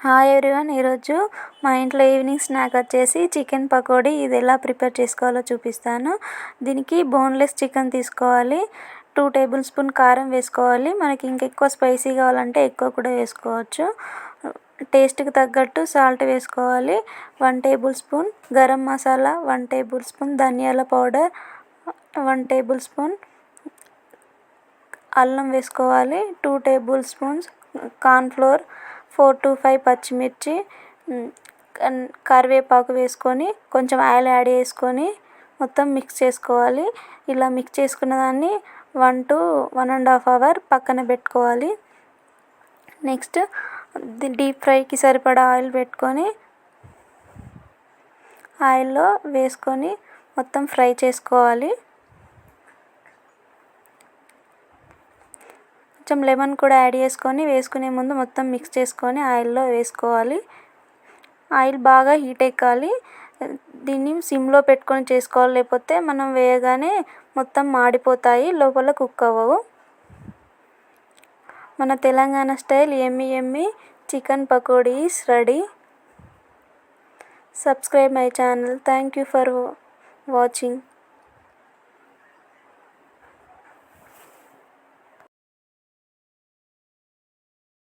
Hi everyone, ఈరోజు మా ఇంట్లో ఈవినింగ్ స్నాక్ వచ్చేసి చికెన్ పకోడీ. ఇది ఎలా ప్రిపేర్ చేసుకోవాలో చూపిస్తాను. దీనికి బోన్లెస్ చికెన్ తీసుకోవాలి. 2 టేబుల్ స్పూన్ కారం వేసుకోవాలి. మనకి ఇంకెక్కువ స్పైసీ కావాలంటే ఎక్కువ కూడా వేసుకోవచ్చు. టేస్ట్కి తగ్గట్టు సాల్ట్ వేసుకోవాలి. 1 table spoon garam masala, 1 table spoon ధనియాల పౌడర్, 1 టేబుల్ స్పూన్ అల్లం వేసుకోవాలి. 2 టేబుల్ స్పూన్స్ కార్న్ఫ్లోర్, 4 to 5 పచ్చిమిర్చి, కరివేపాకు వేసుకొని కొంచెం ఆయిల్ యాడ్ చేసుకొని మొత్తం మిక్స్ చేసుకోవాలి. ఇలా మిక్స్ చేసుకున్న దాన్ని 1 to 1.5 అవర్ పక్కన పెట్టుకోవాలి. నెక్స్ట్ డీప్ ఫ్రైకి సరిపడా ఆయిల్ పెట్టుకొని ఆయిల్లో వేసుకొని మొత్తం ఫ్రై చేసుకోవాలి. కొంచెం లెమన్ కూడా యాడ్ చేసుకొని వేసుకునే ముందు మొత్తం మిక్స్ చేసుకొని ఆయిల్లో వేసుకోవాలి. ఆయిల్ బాగా హీట్ ఎక్కాలి. దీన్ని సిమ్లో పెట్టుకొని చేసుకోవాలి, లేకపోతే మనం వేయగానే మొత్తం మాడిపోతాయి, లోపల కుక్ అవ్వవు. మన Telangana style yummy chicken pakodi is ready. Subscribe my channel. Thank you for watching.